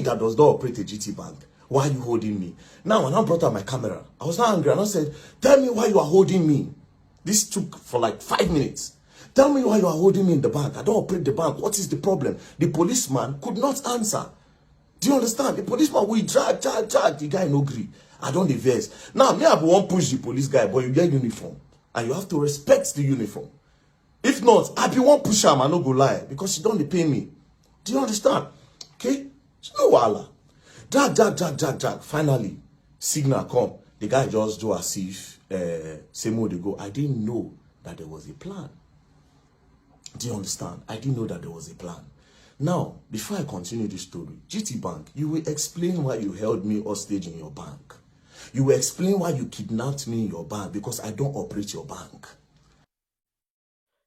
that does not operate a GTBank, why are you holding me? Now, when I brought out my camera, I was not angry, and I said, tell me why you are holding me. This took for like 5 minutes. Tell me why you are holding me in the bank. I don't operate the bank. What is the problem? The policeman could not answer. Do you understand? The policeman will drag. The guy no agree. I don't diverse. Now, me, I won't push the police guy, but you get uniform. And you have to respect the uniform. If not, I be one push him, I no go lie. Because you don't pay me. Do you understand? Okay? It's no wala. Drag. Finally, signal come. The guy just do as if, same way they go. I didn't know that there was a plan. Do you understand? I didn't know that there was a plan. Now, before I continue this story, GTBank, you will explain why you held me hostage in your bank. You will explain why you kidnapped me in your bank because I don't operate your bank.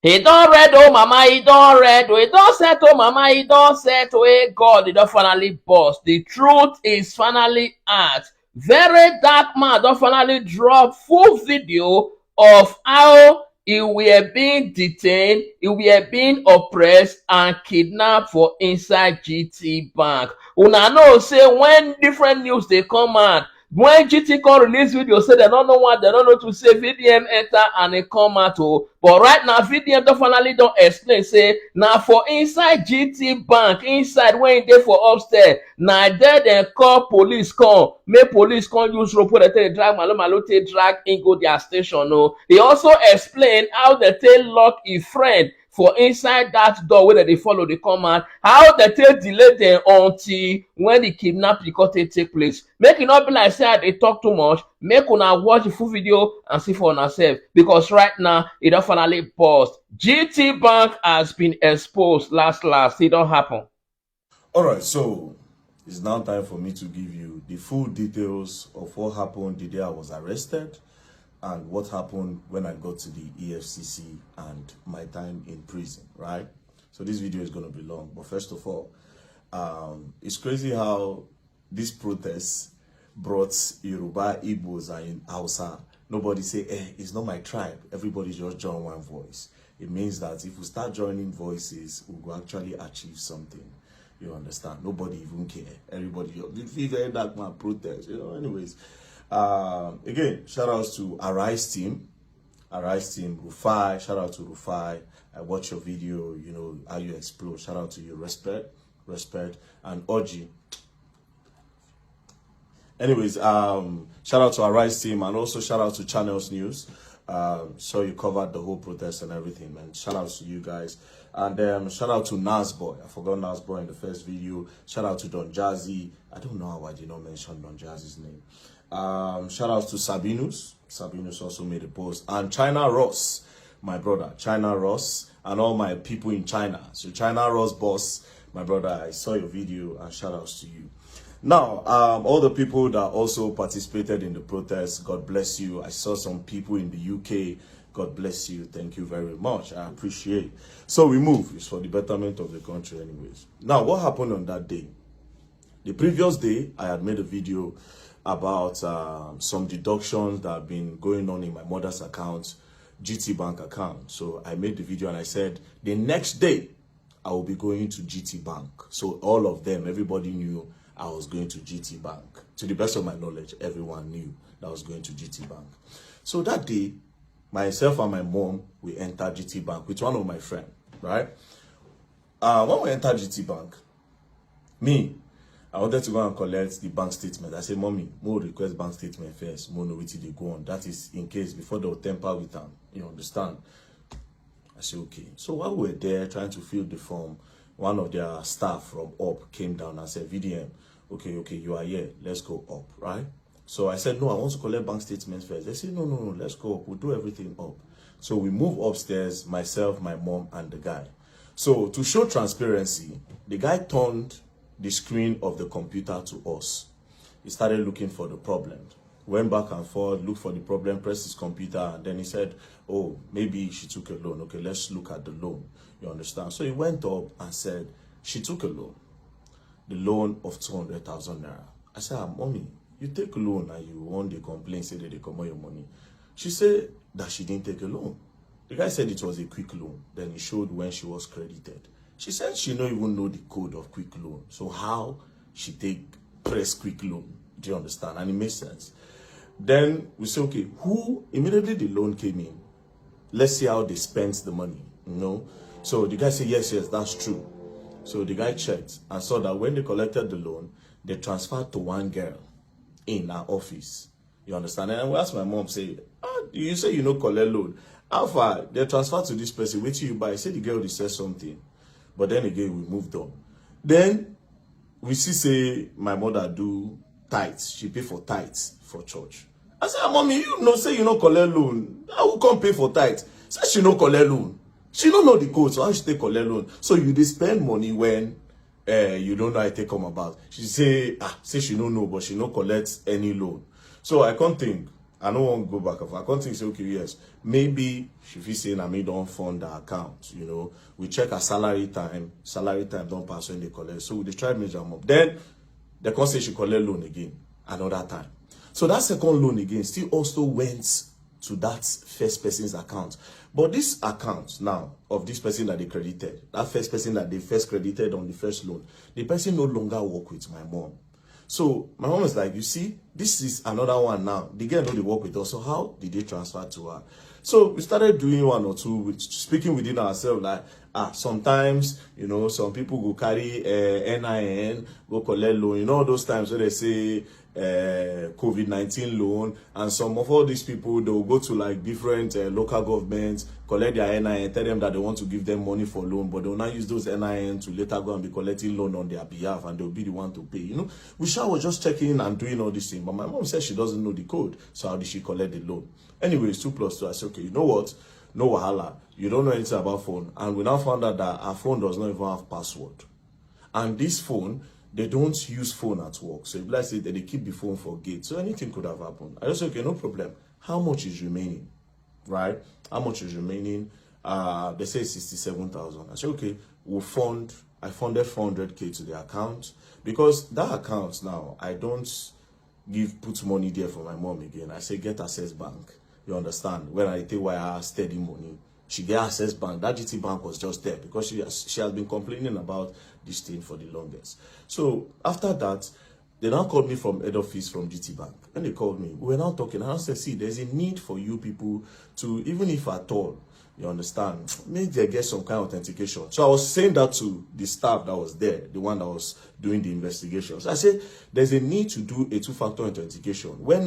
He don't read, oh mama, he don't read, oh, he don't set, oh mama, he don't set, oh God, he don't finally bust. The truth is finally out. Very dark man don't finally drop full video of how he were being detained, he were being oppressed and kidnapped for inside GTBank. Una know say when different news they come out, when GT come release video say they don't know what, they don't know to say VDM enter and they come out. But right now VDM finally don't explain say now for inside GTBank, inside when they for upstairs, now there they call police come, make police come use rope where they drag malo take drag in go their station. He also explained how they take lock his friend for inside that door where they follow the command, how they take delay them until when the kidnapping take place. Make it not be like say they talk too much. Make una watch the full video and see for yourself. Because right now, it don't finally bust. GTBank has been exposed last. It don't happen. Alright, so it's now time for me to give you the full details of what happened the day I was arrested and what happened when I got to the EFCC and my time in prison, right? So this video is going to be long, but first of all, it's crazy how this protest brought Yoruba, Igbos, and Hausa. Nobody say, it's not my tribe. Everybody just join one voice. It means that if we start joining voices, we will actually achieve something. You understand? Nobody even care. Everybody, this very dark man protest, anyways. Again, shout outs to Arise team, Rufai, shout out to Rufai. I watch your video, how you explode. Shout out to you, respect, and Oji. Anyways, shout out to Arise team and also shout out to Channels News. So you covered the whole protest and everything, man. Shout out to you guys. And shout out to Nasboy. I forgot Nasboy in the first video. Shout out to Don Jazzy. I don't know how I did not mention Don Jazzy's name. Shout out to Sabinus. Sabinus also made a post. And China Ross, my brother. China Ross and all my people in China. So China Ross boss, my brother, I saw your video and shout outs to you. Now, all the people that also participated in the protest, God bless you. I saw some people in the UK. God bless you. Thank you very much. I appreciate. So we move. It's for the betterment of the country anyways. Now, what happened on that day? The previous day, I had made a video about some deductions that have been going on in my mother's account, GTBank account. So I made the video and I said, the next day, I will be going to GTBank. So all of them, everybody knew I was going to GTBank. To the best of my knowledge, everyone knew that I was going to GTBank. So that day, myself and my mom, we entered GTBank with one of my friends, right? When we entered GTBank, I wanted to go and collect the bank statement. I said, Mommy, more request bank statement first. More know what they go on. That is in case before they'll temper with them. You understand? I said, okay. So while we were there trying to fill the form, one of their staff from up came down and said, VDM, okay, you are here. Let's go up, right? So I said, no, I want to collect bank statements first. They said, no, let's go up. We'll do everything up. So we move upstairs, myself, my mom, and the guy. So to show transparency, the guy turned the screen of the computer to us. He started looking for the problem. Went back and forth, looked for the problem, pressed his computer, and then he said, oh, maybe she took a loan. Okay, let's look at the loan. You understand? So he went up and said, she took a loan. The loan of 200,000 naira. I said, Mommy, you take a loan and you want the complaint, say that they come on your money. She said that she didn't take a loan. The guy said it was a quick loan. Then he showed when she was credited. She said she don't even know the code of quick loan. So how she take press quick loan. Do you understand? And it makes sense. Then we say, okay, who immediately the loan came in? Let's see how they spent the money, you know. So the guy said, yes, that's true. So the guy checked and saw that when they collected the loan, they transferred to one girl in her office. You understand? And I asked my mom, say, you say you know collect loan. How far? They transferred to this person. Wait till you buy. I said the girl they said something. But then again, we moved on. Then we see, say, my mother do tithes. She pay for tithes for church. I said, mommy, you know, say you know collect loan. I will come pay for tithes. Say she no collect loan. She don't know the code, so how she take collect loan? So you dey spend money when you don't know how it take come about. She say she don't know, but she no collect any loan. So I can't think. I don't want to go back. I can't think. Say okay, yes, maybe she feel say na me don't fund the account. You know, we check her salary time. Salary time don't pass when they collect. So they try measure them up. Then they can't say she collect loan again another time. So that second loan again still also went to that first person's account. But this account now of this person that they credited, that first person that they first credited on the first loan, the person no longer work with my mom. So my mom is like, you see, this is another one now. The girl know they work with us. So how did they transfer to her? So we started doing one or two, speaking within ourselves, like, sometimes, you know, some people go carry NIN, go collect loan. You know, those times where they say COVID-19 loan, and some of all these people, they will go to like different local governments, collect their NIN, tell them that they want to give them money for loan, but they will not use those NIN to later go and be collecting loan on their behalf, and they'll be the one to pay. You know, we was just checking and doing all these things, but my mom said she doesn't know the code, so how did she collect the loan? Anyways, 2 + 2. I said, okay, you know what? No wahala. You don't know anything about phone. And we now found out that our phone does not even have password. And this phone, they don't use phone at work. So if let's say that they keep the phone for gate, so anything could have happened. I just said, okay, no problem. How much is remaining? Right? How much is remaining? They say 67,000. I said, okay, I funded 400K to the account, because that account now, I don't put money there for my mom again. I say, get Access Bank. You understand? When I take wire steady money, she get Access Bank. That GTBank was just there because she has been complaining about this thing for the longest. So after that, they now called me from head office from GTBank. When they called me, we were now talking. And I said, see, there's a need for you people to, even if at all, you understand, maybe they get some kind of authentication. So I was saying that to the staff that was there, the one that was doing the investigations. I said, there's a need to do a 2-factor authentication. When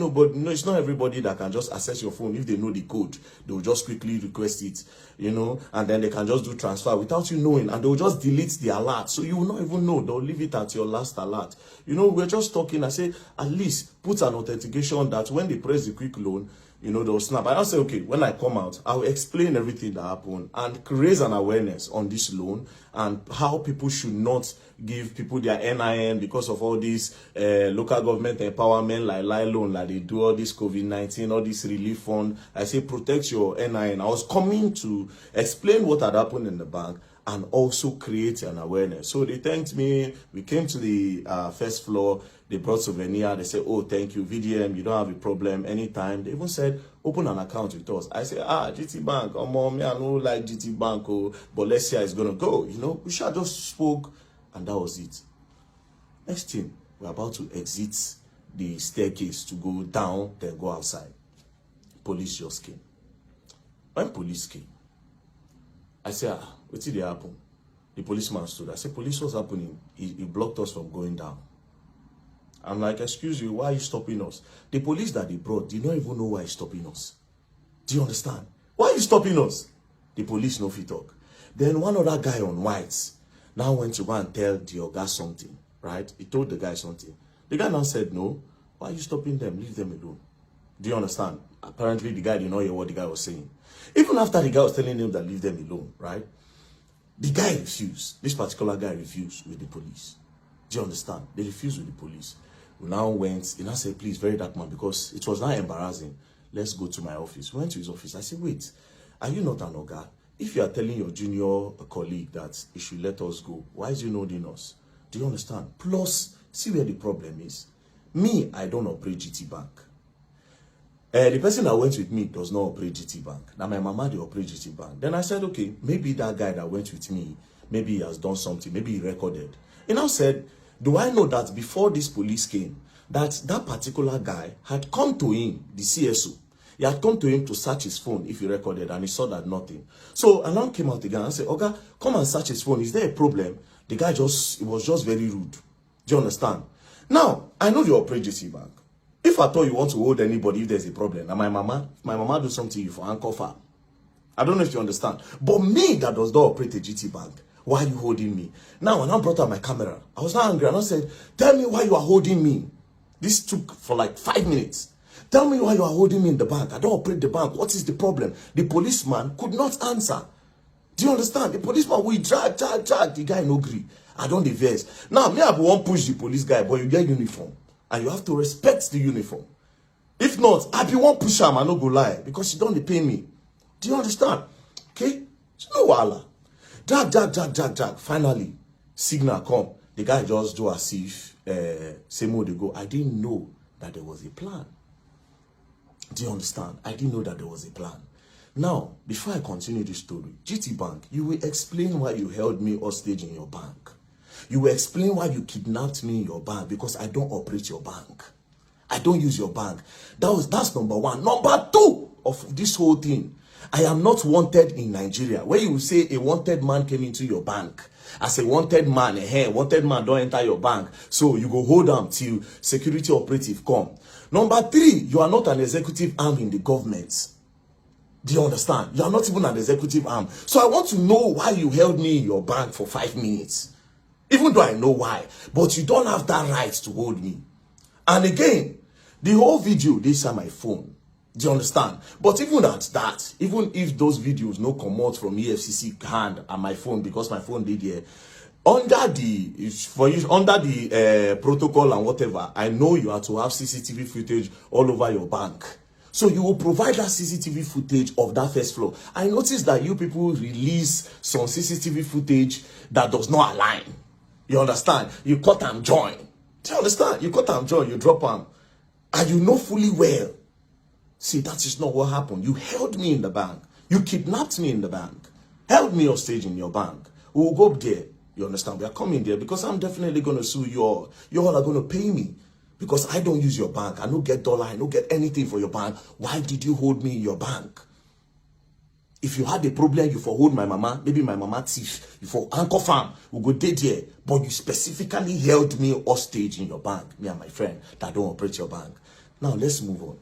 it's not everybody that can just access your phone. If they know the code, they will just quickly request it, you know, and then they can just do transfer without you knowing, and they will just delete the alert. So you will not even know. They'll leave it at your last alert. You know, we're just talking. I say, at least put an authentication that when they press the quick loan, you know, they'll snap. I say, okay, when I come out, I'll explain everything that happened and raise an awareness on this loan and how people should not give people their NIN because of all these local government empowerment, like loan, like they do all this COVID-19, all this relief fund. I say, protect your NIN. I was coming to explain what had happened in the bank and also create an awareness. So they thanked me. We came to the first floor. They brought souvenir. They said, oh, thank you, VDM. You don't have a problem anytime. They even said, open an account with us. I said, GTBank. Oh, mom, I know like GTBank, oh, but let's see how it's going to go. You know, we should just spoke, and that was it. Next thing, we're about to exit the staircase to go down, then go outside. Police just came. When police came, I said, what did happen? The policeman stood. I said, police, what's happening? He blocked us from going down. I'm like, excuse you, why are you stopping us? The police that they brought did not even know why he's stopping us. Do you understand? Why are you stopping us? The police no fit talk. Then one other guy on whites now went to go and tell the Oga something, right? He told the guy something. The guy now said, no, why are you stopping them? Leave them alone. Do you understand? Apparently, the guy did not hear what the guy was saying. Even after the guy was telling him that leave them alone, right? The guy refused. This particular guy refused with the police. Do you understand? They refused with the police. We now went, he now said, please, very dark man, because it was now embarrassing. Let's go to my office. We went to his office. I said, wait, are you not an Oga? If you are telling your junior colleague that he should let us go, why is he not holding us? Do you understand? Plus, see where the problem is. Me, I don't operate GTBank. The person that went with me does not operate GTBank. Now, my mama, they operate GTBank. Then I said, okay, maybe that guy that went with me, maybe he has done something. Maybe he recorded. He now said, Do I know that before this police came, that particular guy had come to him, the CSO. He had come to him to search his phone, if he recorded, and he saw that nothing. So alarm came out again and said, "Oga, come and search his phone. Is there a problem?" The guy was just very rude. Do you understand? Now, I know you operate GTBank. If I thought you want to hold anybody if there's a problem, and my mama do something you for handcuff her. I don't know if you understand. But me that does not operate a GTBank, why are you holding me? Now, when I brought out my camera, I was not angry. And I said, "Tell me why you are holding me." This took for like 5 minutes. "Tell me why you are holding me in the bank. I don't operate the bank. What is the problem?" The policeman could not answer. Do you understand? The policeman, we drag. The guy no agree. I don't diverse. Now, me, I won't push the police guy, but you get uniform. And you have to respect the uniform. If not, I be one push him, I no go lie. Because you don't pay me. Do you understand? Okay? So no wala. Drag. Finally, signal come. The guy just do as if, same way they go. I didn't know that there was a plan. Do you understand? I didn't know that there was a plan. Now, before I continue this story, GTBank, you will explain why you held me hostage in your bank. You will explain why you kidnapped me in your bank, because I don't operate your bank. I don't use your bank. That's number one. Number two of this whole thing, I am not wanted in Nigeria. Where you will say a wanted man came into your bank. As a wanted man, wanted man don't enter your bank. So you go hold them till security operative come. Number three, you are not an executive arm in the government. Do you understand? You are not even an executive arm. So I want to know why you held me in your bank for 5 minutes. Even though I know why. But you don't have that right to hold me. And again, the whole video, this is my phone. Do you understand? But even at that, even if those videos no come out from EFCC hand and my phone, because my phone did here, under the protocol and whatever, I know you have to have CCTV footage all over your bank. So you will provide that CCTV footage of that first floor. I noticed that you people release some CCTV footage that does not align. You understand? You cut and join. Do you understand? You cut and join, you drop them. And you know fully well. See, that is not what happened. You held me in the bank. You kidnapped me in the bank. Held me hostage in your bank. We will go up there. You understand? We are coming there because I'm definitely going to sue you all. You all are going to pay me. Because I don't use your bank. I don't get dollar. I don't get anything for your bank. Why did you hold me in your bank? If you had a problem, you for hold my mama. Maybe my mama thief. You for anchor farm. We go dead here. But you specifically held me hostage in your bank. Me and my friend that don't operate your bank. Now, let's move on.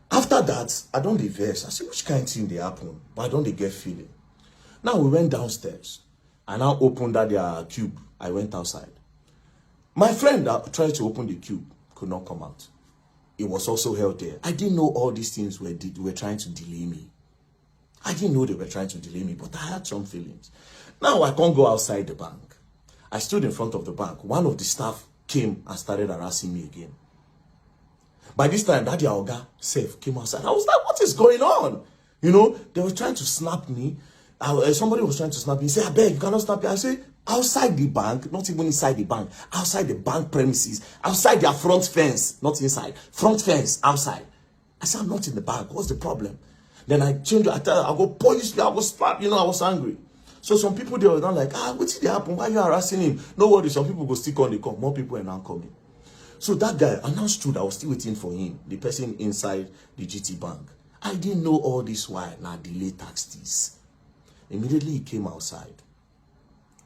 After that, I don't diverse. I say, which kind of thing they happen? Why don't they get feeling? Now, we went downstairs. I now opened that their cube. I went outside. My friend that tried to open the cube could not come out. It was also held there. I didn't know all these things were trying to delay me. I didn't know they were trying to delay me, but I had some feelings. Now I can't go outside the bank. I stood in front of the bank. One of the staff came and started harassing me again. By this time, that Oga Seth came outside. I was like, what is going on? You know, they were trying to snap me. Somebody was trying to snap me. He said, I beg, you cannot snap me. I said, outside the bank, not even inside the bank, outside the bank premises, outside their front fence, not inside, front fence, outside. I said, I'm not in the bank. What's the problem? Then I changed. I go police me. I was slap. You know, I was angry. So some people, they were not like, what did happen? Why are you harassing him? No worry. Some people go stick on the call. More people are now coming. So that guy, I now stood. I was still waiting for him. The person inside the GTBank. I didn't know all this while. Now delay taxes. Immediately he came outside.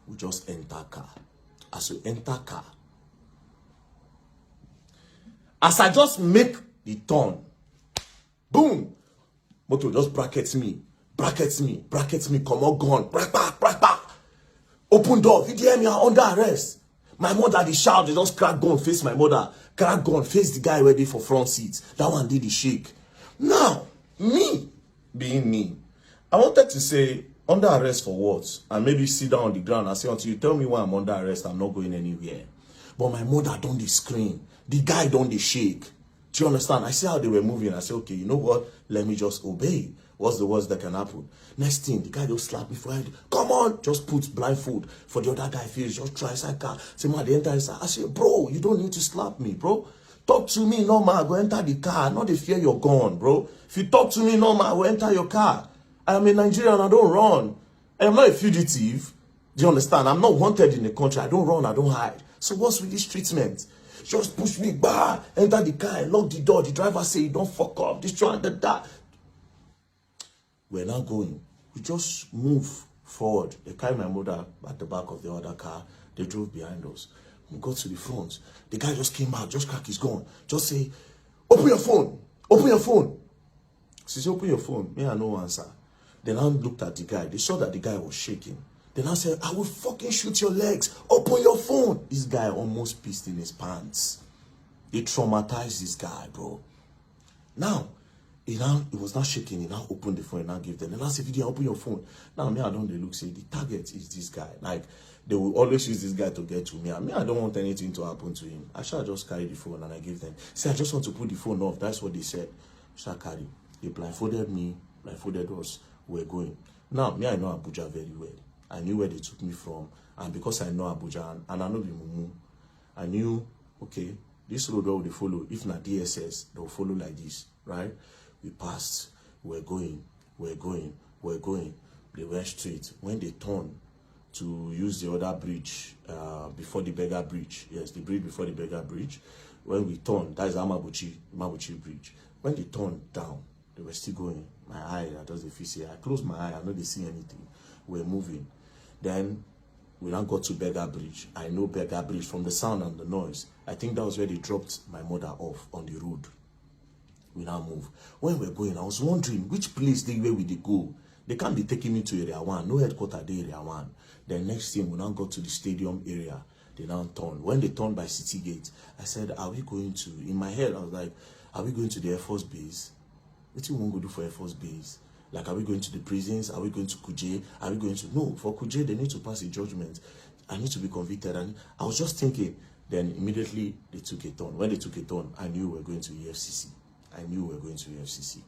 We just enter car. As we enter car, as I just make the turn, boom, motor just brackets me, come on, gun, brack. Open door, VDM, you are under arrest. My mother, they shout, they just crack gun, face my mother, crack gun, face the guy ready for front seats. That one did the shake. Now, me, being me, I wanted to say, under arrest for what? And maybe sit down on the ground and say, until you tell me why I'm under arrest, I'm not going anywhere. But my mother don't dey scream. The guy don't dey shake. Do you understand? I see how they were moving. I say, okay, you know what? Let me just obey. What's the worst that can happen? Next thing, the guy just slap me for head. Come on, just put blindfold for the other guy face. Just try inside car. Say, man, they enter inside. I say, bro, you don't need to slap me, bro. Talk to me normal. Go enter the car. Not the fear you're gone, bro. If you talk to me normal, I will enter your car. I am a Nigerian, I don't run. I am not a fugitive. Do you understand? I'm not wanted in the country. I don't run, I don't hide. So what's with this treatment? Just push me back, enter the car, lock the door. The driver say, don't fuck up, this one, that. We're now going. We just move forward. They carried my mother at the back of the other car. They drove behind us. We got to the front. The guy just came out, just crack his gun. Just say, open your phone. Open your phone. She said, open your phone. Me, I no answer. Then I looked at the guy. They saw that the guy was shaking. Then I said, I will fucking shoot your legs. Open your phone. This guy almost pissed in his pants. They traumatized this guy, bro. Now, he was not shaking. He now opened the phone and now gave them. And I said, VDM, open your phone. Now, me, I don't look, say, the target is this guy. Like, they will always use this guy to get to me. And me, I don't want anything to happen to him. I shall just carry the phone and I give them. Say, I just want to put the phone off. That's what they said. Shall carry. They blindfolded me, blindfolded us. We're going. Now, me, I know Abuja very well. I knew where they took me from. And because I know Abuja and I know the Mumu, I knew, okay, this road will they follow. If not DSS, they'll follow like this, right? We passed. We're going. We're going. We're going. They went straight. When they turned to use the other bridge, before the Beggar Bridge. Yes, the bridge before the Beggar Bridge. When we turned, that is Mabuchi Bridge. When they turned down, they were still going. My eye, I just the see. I closed my eye, I know they see anything. We're moving. Then we now got to Beggar Bridge. I know Beggar Bridge from the sound and the noise. I think that was where they dropped my mother off on the road. We now move. When we're going, I was wondering which place where we go. They can't be taking me to area 1. No headquarters there, area 1. Then next thing, we now got to the stadium area. They now turned. When they turned by City Gate, I said, are we going to, in my head, I was like, are we going to the Air Force Base? What do you want to do for Air Force Base? Like, are we going to the prisons? Are we going to Kuje? Are we going to... No, for Kuje, they need to pass a judgment. I need to be convicted. And I was just thinking. Then immediately, they took a turn. When they took a turn, I knew we were going to EFCC. I knew we were going to EFCC.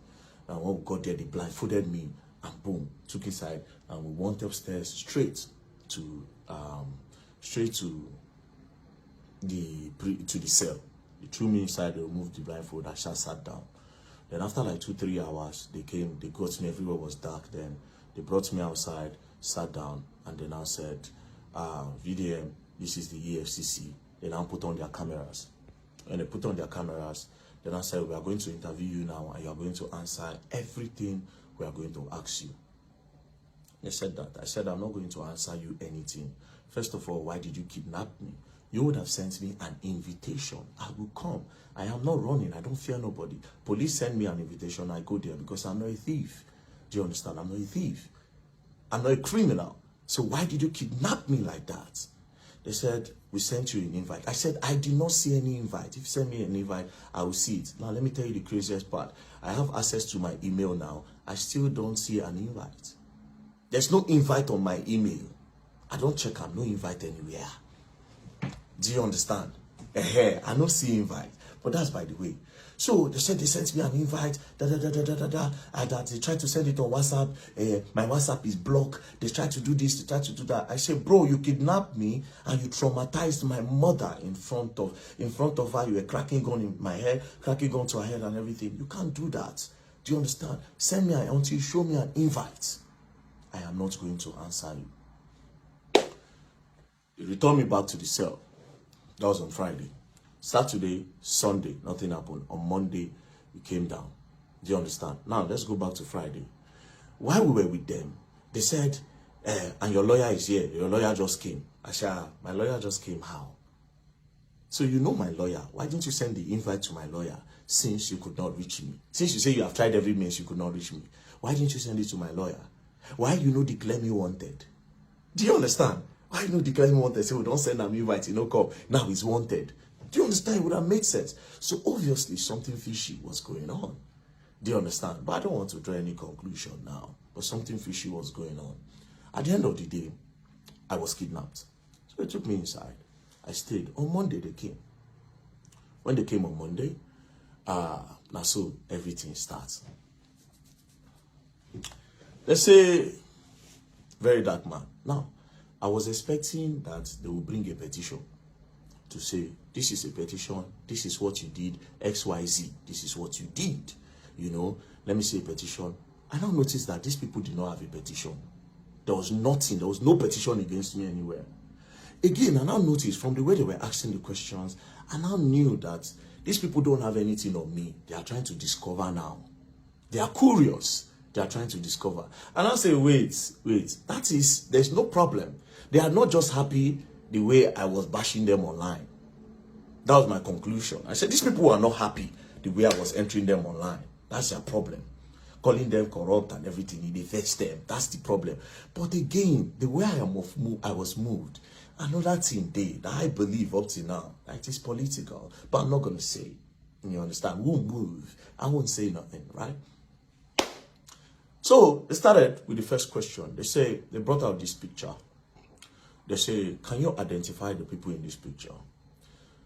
And when we got there, they blindfolded me. And boom, took inside. And we went upstairs straight to the cell. They threw me inside. They removed the blindfold. I just sat down. Then after like 2-3 hours, they came, they got me, everywhere was dark. Then they brought me outside, sat down, and they now said, VDM, this is the EFCC. They now put on their cameras. When they put on their cameras, then I said, we are going to interview you now, and you are going to answer everything we are going to ask you. They said that. I said, I'm not going to answer you anything. First of all, why did you kidnap me? You would have sent me an invitation. I will come. I am not running. I don't fear nobody. Police send me an invitation. I go there because I'm not a thief. Do you understand? I'm not a thief. I'm not a criminal. So why did you kidnap me like that? They said, we sent you an invite. I said, I did not see any invite. If you send me an invite, I will see it. Now, let me tell you the craziest part. I have access to my email now. I still don't see an invite. There's no invite on my email. I don't check. I'm no invite anywhere. Do you understand? I don't see invite. But that's by the way. So they said they sent me an invite. And that they tried to send it on WhatsApp. My WhatsApp is blocked. They tried to do this. They tried to do that. I said, bro, you kidnapped me and you traumatized my mother in front of her. You were cracking gun in my head, cracking gun to her head and everything. You can't do that. Do you understand? Send me until you show me an invite. I am not going to answer you. They returned me back to the cell. That was on Friday. Saturday, Sunday, nothing happened. On Monday, we came down. Do you understand? Now, let's go back to Friday. While we were with them, they said, and your lawyer is here. Your lawyer just came. I said, my lawyer just came. How? So you know my lawyer. Why didn't you send the invite to my lawyer since you could not reach me? Since you say you have tried every means, you could not reach me. Why didn't you send it to my lawyer? Why you know declare me wanted? Do you understand? Why you know declare me wanted? Say, we don't send an invite, you know, come. Now he's wanted. Do you understand? It would have made sense. So obviously something fishy was going on. Do you understand? But I don't want to draw any conclusion now. But something fishy was going on. At the end of the day, I was kidnapped. So they took me inside. I stayed. On Monday they came. When they came on Monday, now so everything starts. Let's say, very dark man. Now, I was expecting that they will bring a petition to say, this is a petition, this is what you did, XYZ, this is what you did. You know, let me say a petition. I now noticed that these people did not have a petition. There was nothing, there was no petition against me anywhere. again, I now noticed from the way they were asking the questions, I now knew that these people don't have anything on me. They are trying to discover now. They are curious. They are trying to discover. And I say, wait, there's no problem. They are not just happy the way I was bashing them online. That was my conclusion. I said, these people are not happy the way I was entering them online. That's their problem. Calling them corrupt and everything, they vex them. That's the problem. But again, the way I was moved, another thing that I believe up to now, that it is political, but I'm not going to say. You understand? Won't move. I won't say nothing, right? So they started with the first question. They brought out this picture. They say, can you identify the people in this picture?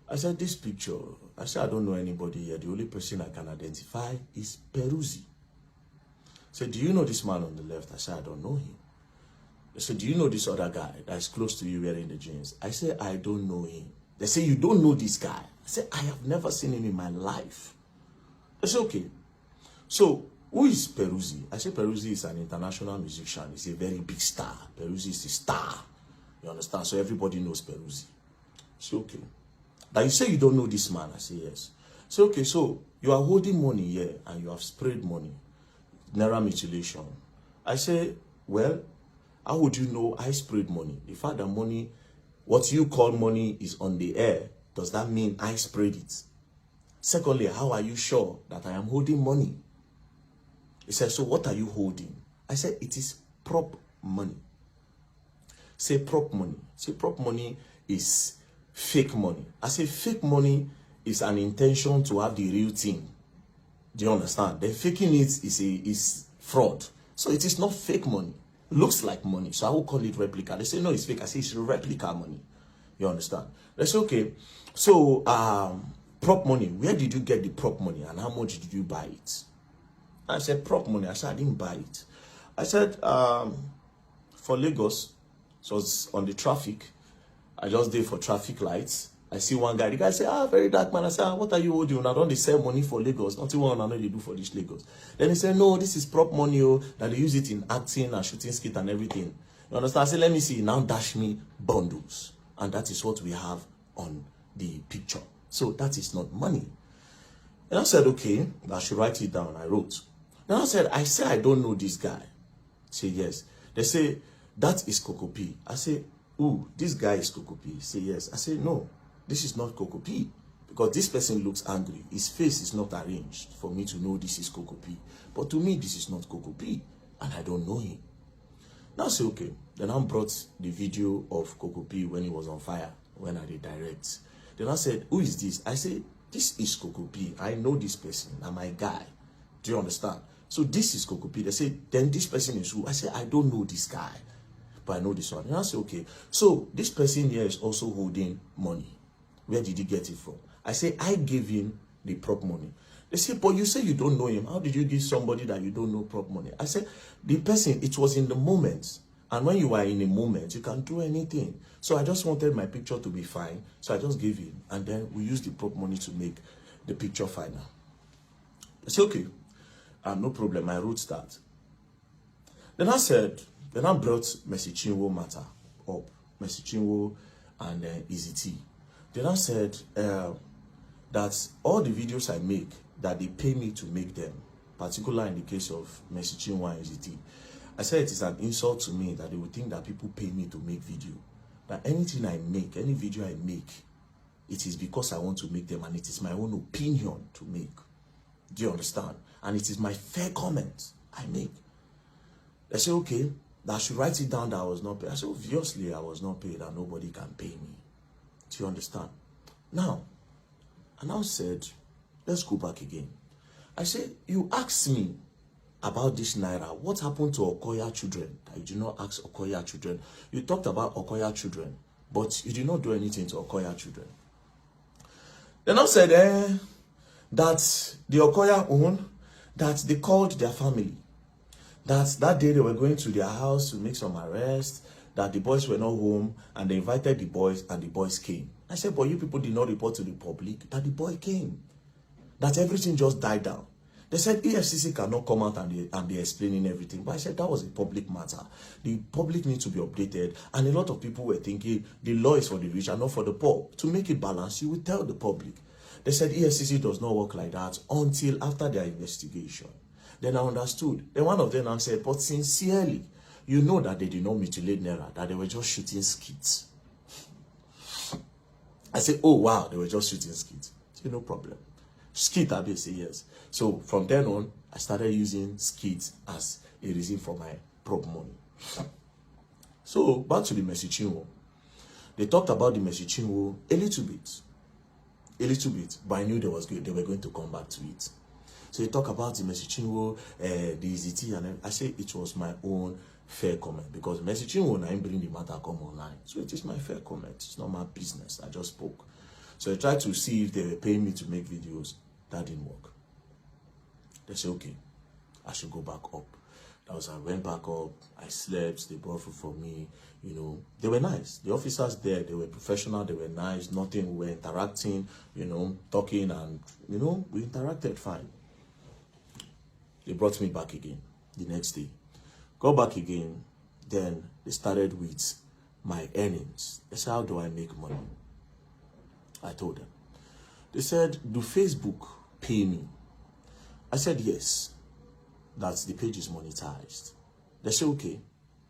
I said, this picture, I don't know anybody here. The only person I can identify is Peruzzi. I said, do you know this man on the left? I said, I don't know him. They said, do you know this other guy that's close to you wearing the jeans? I said, I don't know him. They say, you don't know this guy? I said, I have never seen him in my life. They said, okay. So, who is Peruzzi? I said, Peruzzi is an international musician. He's a very big star. Peruzzi is a star. You understand? So everybody knows Peruzzi. I said, okay. Now you say you don't know this man. I say, yes. So, okay, so you are holding money here and you have sprayed money. Naira mutilation. I say, well, how would you know I sprayed money? The fact that money, what you call money, is on the air, does that mean I sprayed it? Secondly, how are you sure that I am holding money? He said, so what are you holding? I said, it is prop money. Say prop money. Say prop money is fake money. I say fake money is an intention to have the real thing. Do you understand? Then faking it is fraud. So it is not fake money. It looks like money. So I will call it replica. They say, no, it's fake. I say, it's replica money. You understand? They say, okay. So, prop money. Where did you get the prop money and how much did you buy it? I said, prop money. I said, I didn't buy it. I said, for Lagos, so it's on the traffic. I just did for traffic lights. I see one guy. The guy said, very dark man. I said, what are you holding? I don't sell money for Lagos. Nothing one I know they do for this Lagos. Then he said, no, this is prop money. Oh, that they use it in acting and shooting skit and everything. You understand? I said, let me see. Now dash me bundles. And that is what we have on the picture. So that is not money. And I said, okay, I should write it down. I wrote. Then I said, I don't know this guy. Say, yes. They say, that is Kokopi. I say, ooh, this guy is Kokopi. Say, yes. I say, no. This is not Kokopi, because this person looks angry. His face is not arranged for me to know this is Kokopi. But to me, this is not Kokopi, and I don't know him. Now I say, okay. Then I brought the video of Kokopi when he was on fire, when I did direct. Then I said, who is this? I said, this is Kokopi. I know this person. I'm my guy. Do you understand? So this is Kokopi. They say, then this person is who? I said, I don't know this guy, but I know this one. And I say, okay. So this person here is also holding money. Where did he get it from? I say, I gave him the prop money. They say, but you say you don't know him. How did you give somebody that you don't know prop money? I said, the person, it was in the moment. And when you are in a moment, you can do anything. So I just wanted my picture to be fine. So I just gave him. And then we used the prop money to make the picture final. I said, okay, no problem. I wrote that. Then I said, then I brought Mercy Chinwo matter up. Mercy Chinwo and Easy T. Then I said that all the videos I make, that they pay me to make them, particularly in the case of Mercy Chinwo and Easy T. I said it is an insult to me that they would think that people pay me to make video. That anything I make, any video I make, it is because I want to make them, and it is my own opinion to make. Do you understand? And it is my fair comment I make. They say, okay, that I should write it down that I was not paid. I said, obviously I was not paid and nobody can pay me. Do you understand? Now, I now said, let's go back again. I said, you asked me about this Naira. What happened to Okoya children? You did not ask Okoya children. You talked about Okoya children, but you did not do anything to Okoya children. Then I said, that the Okoya own, that they called their family. That day they were going to their house to make some arrests, that the boys were not home, and they invited the boys, and the boys came. I said, but you people did not report to the public that the boy came. That everything just died down. They said EFCC cannot come out and be explaining everything. But I said that was a public matter. The public needs to be updated. And a lot of people were thinking the law is for the rich and not for the poor. To make it balanced, you will tell the public. They said EFCC does not work like that until after their investigation. Then I understood. Then one of them now said, but sincerely, you know that they did not mutilate Naira, that they were just shooting skits. I said, oh wow, they were just shooting skits. So no problem. Skit, I say yes. So from then on, I started using skits as a reason for my prop money. So back to the Messichinwo. They talked about the Messichinwo a little bit, but I knew they were going to come back to it. So they talk about the Messichinwo, the EZT, and I say it was my own fair comment because Messichinwo na bring the matter come online. So it is my fair comment. It's not my business. I just spoke. So I tried to see if they were paying me to make videos. That didn't work. They said, okay, I should go back up. That was, I went back up, I slept, they brought food for me, you know. They were nice. The officers there, they were professional, they were nice, nothing, we were interacting, you know, talking and, you know, we interacted fine. They brought me back again the next day. Go back again, then they started with my earnings. They said, how do I make money? I told them. They said, do Facebook pay me? I said, yes. That the page is monetized. They said, okay,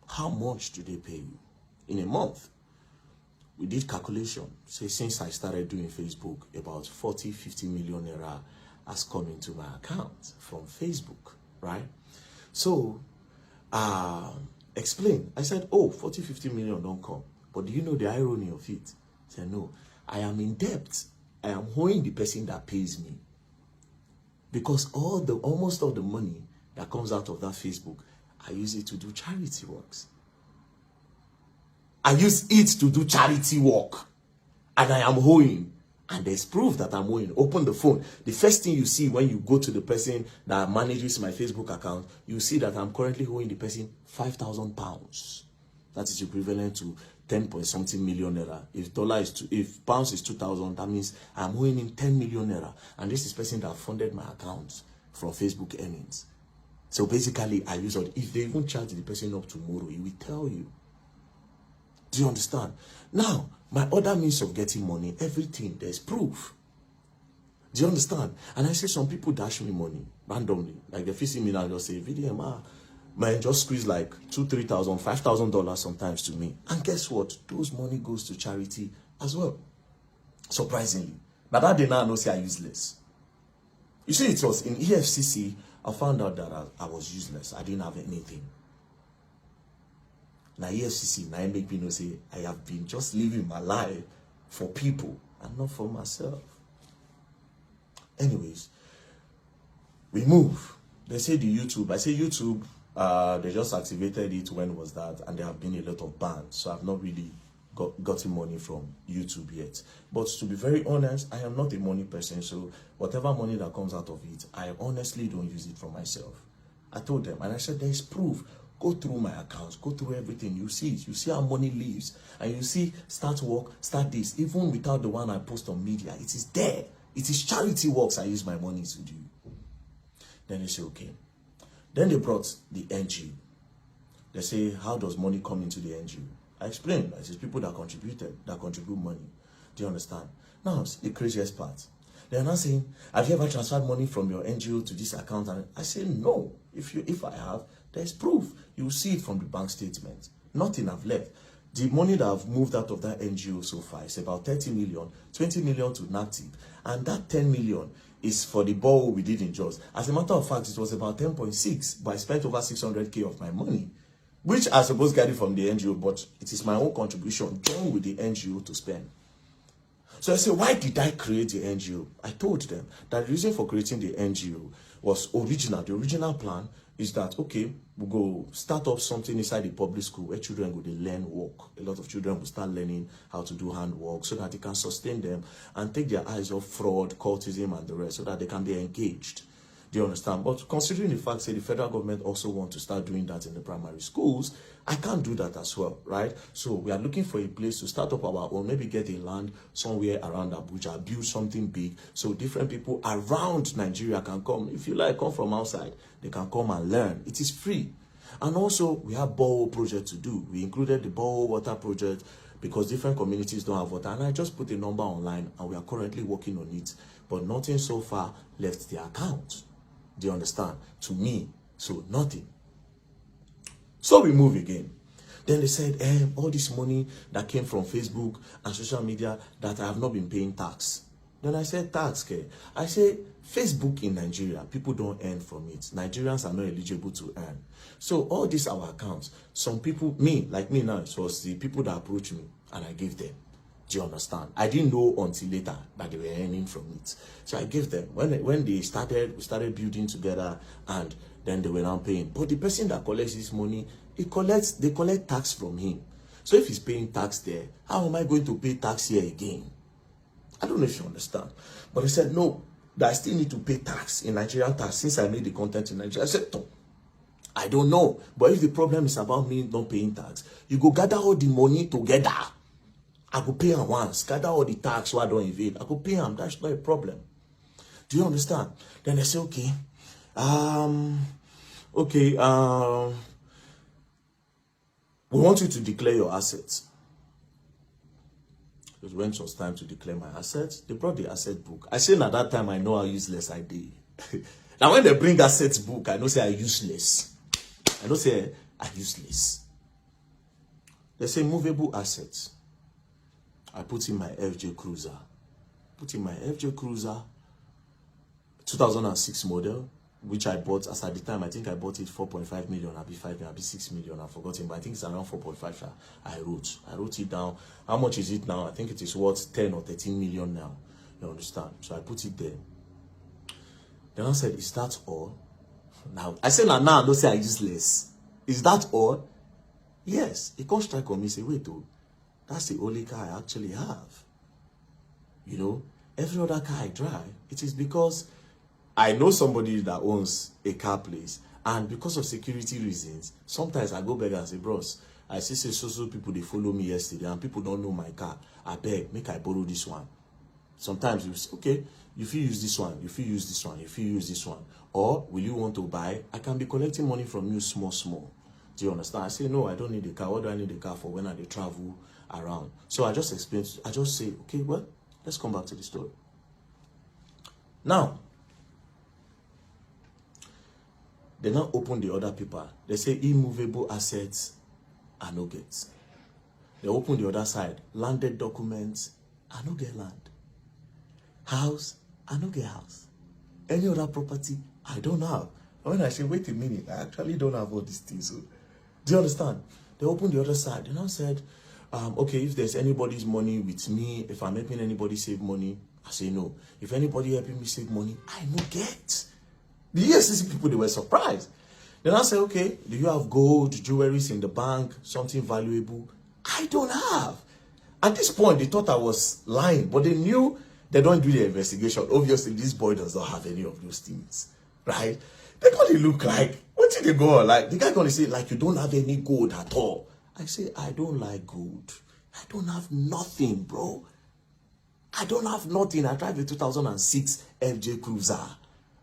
how much do they pay you? In a month. We did calculation. Say, since I started doing Facebook, about 40-50 million naira has come into my account from Facebook, right? So, explain. I said, oh, 40-50 million don't come. But do you know the irony of it? I said, no, I am in debt. I am owing the person that pays me. Because almost all the money that comes out of that Facebook, I use it to do charity works. I use it to do charity work. And I am owing. And there's proof that I'm owing. Open the phone. The first thing you see when you go to the person that manages my Facebook account, you see that I'm currently owing the person £5,000. That is equivalent to 10-point-something million naira. If pounds is 2,000, that means I'm owing him 10 million naira. And this is the person that funded my account from Facebook earnings. So basically, I use it. If they even charge the person up tomorrow, he will tell you. Do you understand? Now, my other means of getting money, everything, there's proof. Do you understand? And I say some people dash me money randomly. Like they see me now and just say, VDM, man, just squeeze like $2,000, $3,000, $5,000 sometimes to me. And guess what? Those money goes to charity as well. Surprisingly. But that day now I know say I useless. You see, it was in EFCC, I found out that I was useless. I didn't have anything. Now EFCC, now I make me know say I have been just living my life for people and not for myself. Anyways, we move. They say the YouTube. I say YouTube, they just activated it. When was that? And there have been a lot of bans. So I've not really gotten money from YouTube yet. But to be very honest, I am not a money person. So whatever money that comes out of it, I honestly don't use it for myself. I told them, and I said, there is proof. Go through my accounts, go through everything. You see it. You see how money leaves. And you see, start work, start this. Even without the one I post on media, it is there. It is charity works I use my money to do. Then they say, okay. Then they brought the NGO. They say, how does money come into the NGO? I explained. I said, people that contribute money. Do you understand? Now, the craziest part. They are not saying, have you ever transferred money from your NGO to this account? And I say, no. If I have, there's proof. You will see it from the bank statement. Nothing I've left. The money that I've moved out of that NGO so far is about 30 million, 20 million to NACTIV. And that 10 million is for the borrow we did in Jos. As a matter of fact, it was about 10.6, but I spent over 600K of my money, which I suppose get it from the NGO, but it is my own contribution, joined with the NGO to spend. So I say, why did I create the NGO? I told them that the reason for creating the NGO was original. The original plan is that, okay, we'll go start up something inside the public school where children go to learn work. A lot of children will start learning how to do handwork so that it can sustain them and take their eyes off fraud, cultism, and the rest so that they can be engaged. Do you understand? But considering the fact that the federal government also want to start doing that in the primary schools, I can't do that as well, right? So we are looking for a place to start up our own, maybe get a land somewhere around Abuja, build something big, so different people around Nigeria can come. If you like, come from outside, they can come and learn. It is free. And also, we have borehole project to do. We included the borehole water project because different communities don't have water. And I just put a number online, and we are currently working on it. But nothing so far left the account. Do you understand? To me, so nothing. So we move again. Then they said, all this money that came from Facebook and social media that I have not been paying tax. Then I said, tax, okay? I say, Facebook in Nigeria, people don't earn from it. Nigerians are not eligible to earn. So all these our accounts, some people, like me now, it was the people that approached me and I gave them. Do you understand? I didn't know until later that they were earning from it. So I gave them. When they started, we started building together, and then they were now paying. But the person that collects this money, they collect tax from him. So if he's paying tax there, how am I going to pay tax here again? I don't know if you understand. But I said, no, that I still need to pay tax in Nigerian tax since I made the content in Nigeria. I said, no, I don't know. But if the problem is about me not paying tax, you go gather all the money together. I could pay him once, gather all the tax so I don't evade. I could pay him. That's not a problem. Do you understand? Then they say, okay, we want you to declare your assets. It went some time to declare my assets. They brought the asset book. I said at that time, I know how useless I did. Now when they bring assets book, I know say I useless. I know say I useless. They say movable assets. I put in my FJ Cruiser. 2006 model, which I bought as at the time. I think I bought it 4.5 million, I'll be 5 million, I'll be 6 million. I've forgotten, but I think it's around 4.5. I wrote it down. How much is it now? I think it is worth 10 or 13 million now. You understand? So I put it there. Then I said, is that all? Now I said, now don't say I useless. Is that all? Yes. He can't strike on me. Say, wait, though. That's the only car I actually have. You know, every other car I drive, it is because I know somebody that owns a car place, and because of security reasons, sometimes I go back and say, bros, I see so people, they follow me yesterday, and people don't know my car. I beg, make I borrow this one. Sometimes you say, okay, if you use this one, if you use this one, if you use this one, or will you want to buy? I can be collecting money from you small. Do you understand? I say, no, I don't need a car. What do I need a car for when I travel around? So I just explain, I just say, okay, well, let's come back to the story. Now, they now open the other paper. They say immovable assets are no get. They open the other side. Landed documents, I no get land. House, I no get house. Any other property, I don't have. And when I say, wait a minute, I actually don't have all these things. So, do you understand? They opened the other side. They now said, okay, if there's anybody's money with me, if I'm helping anybody save money, I say no. If anybody helping me save money, I no get. The EFCC people, they were surprised. Then I said, okay, do you have gold, jewelries in the bank, something valuable? I don't have. At this point, they thought I was lying, but they knew they don't do the investigation. Obviously, this boy does not have any of those things, right? They're going to look like, what did they go on? Like, the guy going to say, like, you don't have any gold at all. I say, I don't like gold. I don't have nothing, bro. I don't have nothing. I drive a 2006 FJ Cruiser.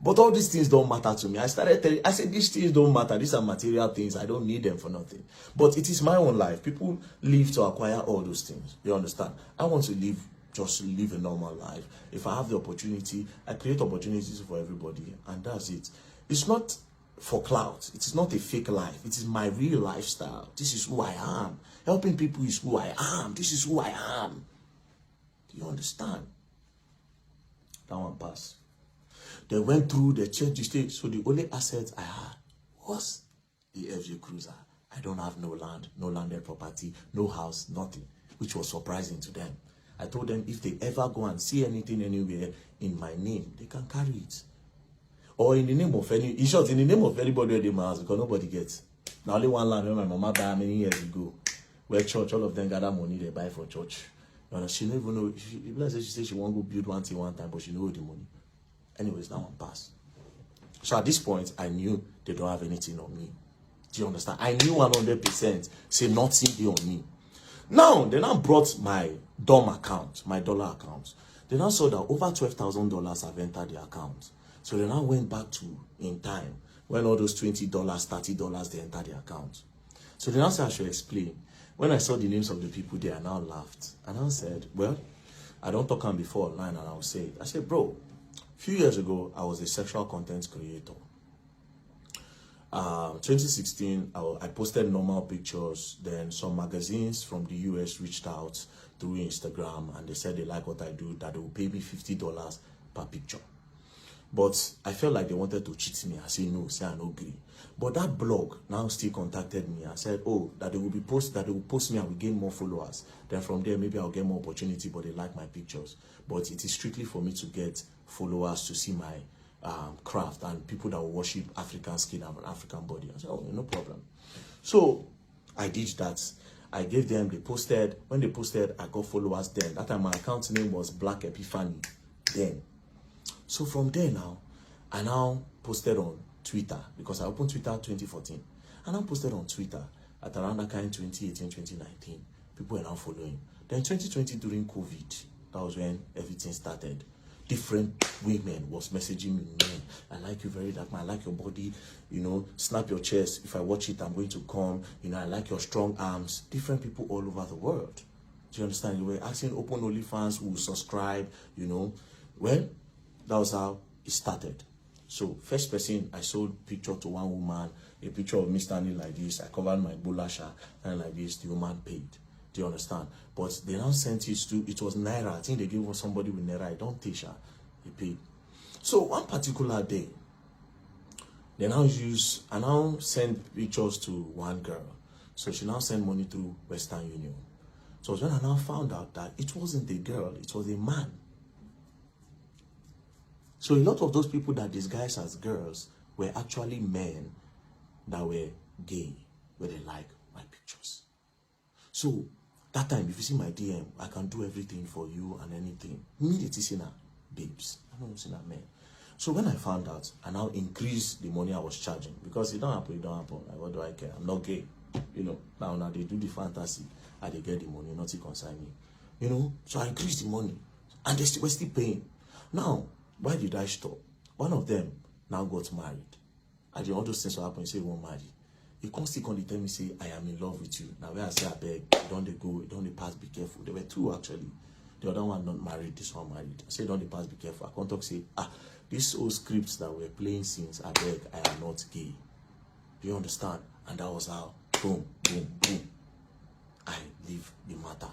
But all these things don't matter to me. I started telling, I said, these things don't matter. These are material things. I don't need them for nothing. But it is my own life. People live to acquire all those things. You understand? I want to live, just live a normal life. If I have the opportunity, I create opportunities for everybody. And that's it. It's not for clout. It is not a fake life. It is my real lifestyle. This is who I am. Helping people is who I am. This is who I am. Do you understand? That one passed. They went through, they checked the state. So the only asset I had was the FJ Cruiser. I don't have no land, no landed property, no house, nothing, which was surprising to them. I told them if they ever go and see anything anywhere in my name, they can carry it. Or in the name of any, in short, in the name of anybody in my house, because nobody gets. Now only one land where my mama died many years ago, where church, all of them gather money they buy for church. You know, she don't even know, she said she won't go build one thing one time, but she knows the money. Anyways, that one passed. So at this point, I knew they don't have anything on me. Do you understand? I knew 100%, say nothing be on me. Now, they now brought my DOM account, my dollar account. They now saw that over $12,000 have entered the account. So they now went back to in time when all those $20, $30, they entered the account. So they now said I should explain. When I saw the names of the people there, I now laughed. And I said, well, I don't talk on before online, and I'll say it. I said, bro, a few years ago, I was a sexual content creator. 2016, I posted normal pictures. Then some magazines from the US reached out through Instagram, and they said they like what I do, that they will pay me $50 per picture. But I felt like they wanted to cheat me. I said no, say I no agree. But that blog now still contacted me and said, oh, that they will post me, I will gain more followers. Then from there, maybe I'll get more opportunity, but they like my pictures. But it is strictly for me to get followers to see my craft and people that will worship African skin and an African body. I said, oh, no problem. So I did that. I gave them, they posted. When they posted, I got followers then. That time my account name was Black Epiphany then. So from there now, I now posted on Twitter, because I opened Twitter 2014. I now posted on Twitter at around that kind 2018, 2019. People were now following. Then 2020 during COVID, that was when everything started. Different women was messaging me, man, I like you very dark, man, I like your body, you know, snap your chest. If I watch it, I'm going to come. You know, I like your strong arms. Different people all over the world. Do you understand? You were asking open OnlyFans who will subscribe, you know. Well, that was how it started. So first person, I sold picture to one woman, a picture of me standing like this. I covered my bulasha and like this. The woman paid. Do you understand? But they now sent it to, it was Naira. I think they gave somebody with Naira. I don't teach her. He paid. So one particular day, they now I now send pictures to one girl. So she now sent money through Western Union. So when I now found out that it wasn't a girl, it was a man. So a lot of those people that disguise as girls were actually men that were gay, where they like my pictures. So that time, if you see my DM, I can do everything for you and anything. Immediately see now, babes. I don't see that men. So when I found out, I now increased the money I was charging, because it don't happen, it don't happen. Like, what do I care? I'm not gay. You know, now they do the fantasy and they get the money, nothing concern me. You know, so I increased the money and they were still paying. Now, why did I stop? One of them now got married. And all those things will happen, you say, you won't marry. He constantly tell me, say, I am in love with you. Now, where I say, I beg, don't they go, don't they pass, be careful. There were two, actually. The other one not married, this one married. I say, don't they pass, be careful. I can't talk, say, these old scripts that we're playing since, I beg, I am not gay. Do you understand? And that was how, boom, boom, boom, I leave the matter.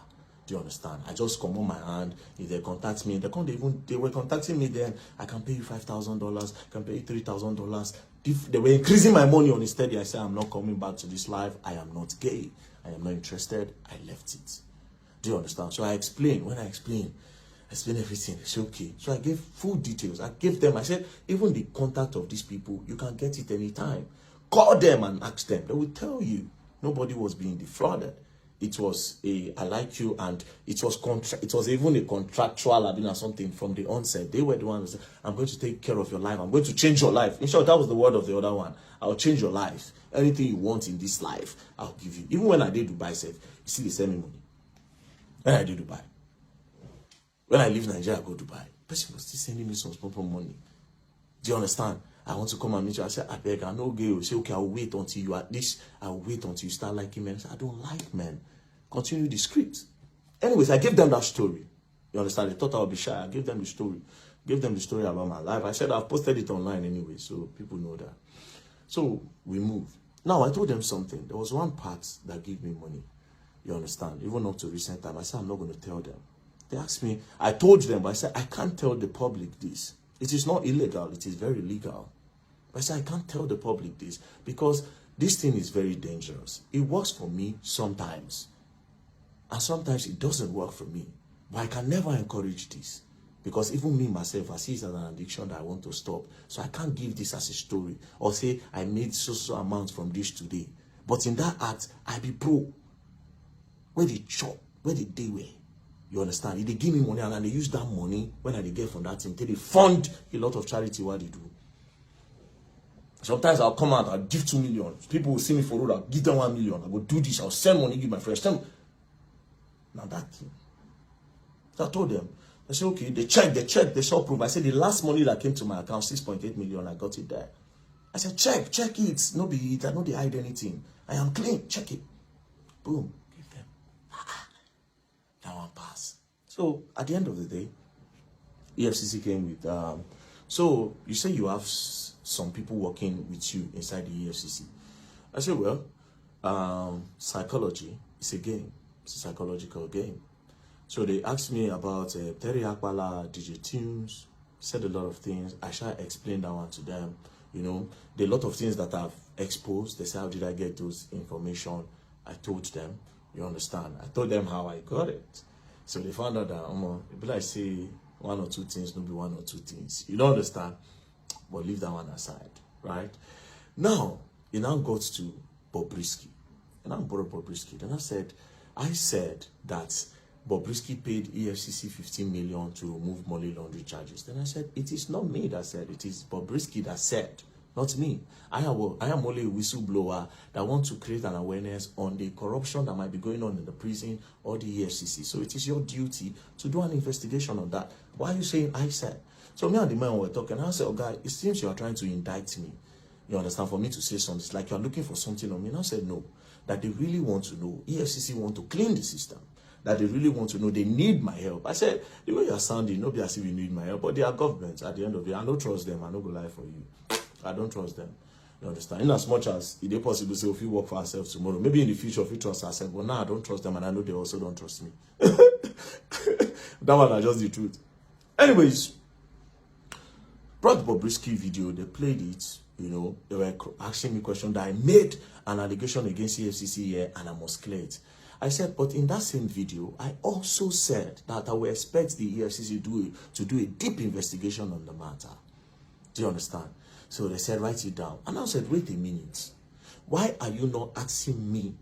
Do you understand? I just come on my hand. If they contact me, they were contacting me then. I can pay you $5,000, I can pay you $3,000. If they were increasing my money on it steady, I said, I'm not coming back to this life. I am not gay. I am not interested. I left it. Do you understand? So I explained. When I explained everything. They said, okay. So I gave full details. I gave them, I said, even the contact of these people, you can get it anytime. Call them and ask them. They will tell you. Nobody was being defrauded. It was I like you, and it was even a contractual or something from the onset. They were the ones who said, I'm going to take care of your life. I'm going to change your life. In short, that was the word of the other one. I'll change your life. Anything you want in this life, I'll give you. Even when I did Dubai, said, you see, they send me money. When I did Dubai. When I leave Nigeria, I go to Dubai. Person was still sending me some small money. Do you understand? I want to come and meet you. I said, I beg, I know gay. Say, okay, I'll wait until you at this. I'll wait until you start liking men. I said, I don't like men. Continue the script. Anyways, I gave them that story. You understand? They thought I would be shy. I gave them the story. Gave them the story about my life. I said, I've posted it online anyway, so people know that. So we moved. Now, I told them something. There was one part that gave me money. You understand? Even up to recent time, I said, I'm not going to tell them. They asked me, I told them, but I said, I can't tell the public this. It is not illegal. It is very legal. But I said, I can't tell the public this because this thing is very dangerous. It works for me sometimes. And sometimes it doesn't work for me. But I can never encourage this. Because even me, myself, I see it as an addiction that I want to stop. So I can't give this as a story. Or say, I made so amount from this today. But in that act, I be pro. Where they chop, where they were. You understand? If they give me money and they use that money, when I get from that thing, they fund a lot of charity what they do. Sometimes I'll come out, I'll give 2 million. People will see me for road, I'll give them 1 million. I will do this, I'll send money, give my friends. Now that thing. So I told them, I said, okay, they checked, they saw proof. I said, the last money that came to my account, 6.8 million, I got it there. I said, check it. No be it, I know they hide anything. I am clean, check it. Boom, give them. That one pass. So at the end of the day, EFCC came with, so you say you have some people working with you inside the EFCC. I said, well, psychology is a game. It's a psychological game. So they asked me about Terry Akbala, DJ Tunes, said a lot of things. I shall explain that one to them. You know, there are a lot of things that I've exposed. They said, how did I get those information? I told them, you understand? I told them how I got it. So they found out that, if I say one or two things, no be one or two things. You don't understand? But leave that one aside, right? Now, it now got to Bobrisky. And I'm Bobrisky. Then I said that Bobrisky paid EFCC 15 million to remove money laundering charges. Then I said, it is not me that said, it is Bobrisky that said, not me. I am only a whistleblower that wants to create an awareness on the corruption that might be going on in the prison or the EFCC. So it is your duty to do an investigation on that. Why are you saying I said? So me and the man were talking, and I said, oh guy, it seems you are trying to indict me. You understand? For me to say something, it's like you are looking for something on me. And I said, no, that they really want to know. EFCC want to clean the system. That they really want to know, they need my help. I said, the way you're sounding, nobody as if you need my help, but they are governments at the end of the day. I don't trust them, I don't go lie for you. I don't trust them. You understand? In as much as it is possible to say, if we work for ourselves tomorrow, maybe in the future, if we trust ourselves, but now I don't trust them, and I know they also don't trust me. That one is just the truth. Anyways, brought Bobrisky video, they played it, you know, they were asking me questions that I made an allegation against EFCC here, and I must clear it. I said, but in that same video, I also said that I will expect the EFCC to do a deep investigation on the matter. Do you understand? So they said, write it down. And I said, wait a minute. Why are you not asking me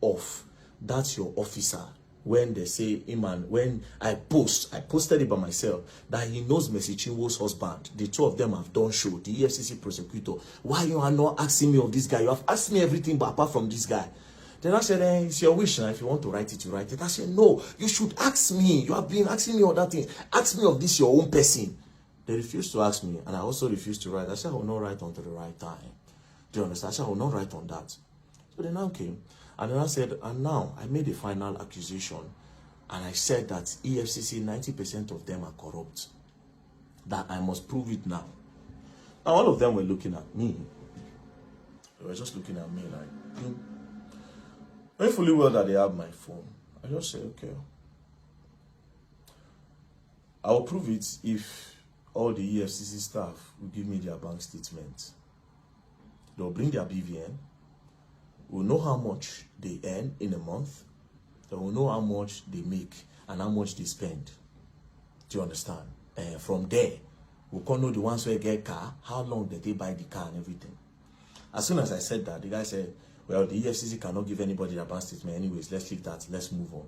of that's your officer when they say, Iman, when I posted it by myself, that he knows Mercy Chinwo's husband. The two of them have done show, the EFCC prosecutor. Why you are not asking me of this guy? You have asked me everything but apart from this guy. Then I said, it's your wish now. If you want to write it, you write it. I said, no, you should ask me. You have been asking me all that thing. Ask me of this, your own person. They refused to ask me, and I also refused to write. I said, I will not write until the right time. Do you understand? I said, I will not write on that. So they now came, and then I said, and now I made a final accusation, and I said that EFCC, 90% of them are corrupt. That I must prove it now. Now, all of them were looking at me. They were just looking at me like, knowing fully well that they have my phone. I just said, okay. I will prove it if all the EFCC staff will give me their bank statement. They'll bring their BVN. We'll know how much they earn in a month. They will know how much they make and how much they spend. Do you understand? From there, we can know the ones who get car, how long did they buy the car and everything. As soon as I said that, the guy said, well, the EFCC cannot give anybody their bank statement anyways. Let's leave that. Let's move on.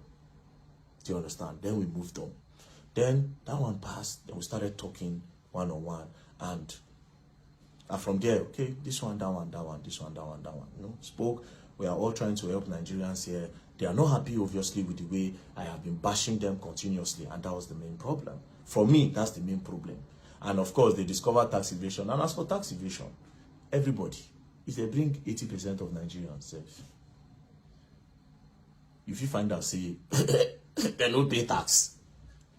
Do you understand? Then we moved on. Then that one passed. Then we started talking one-on-one. And from there, okay, this one, that one, that one, this one, that one, that one. You know, spoke. We are all trying to help Nigerians here. They are not happy, obviously, with the way I have been bashing them continuously. And that was the main problem. For me, that's the main problem. And of course, they discovered tax evasion. And as for tax evasion, everybody, if they bring 80% of Nigerians, if you find out, say, they don't pay tax.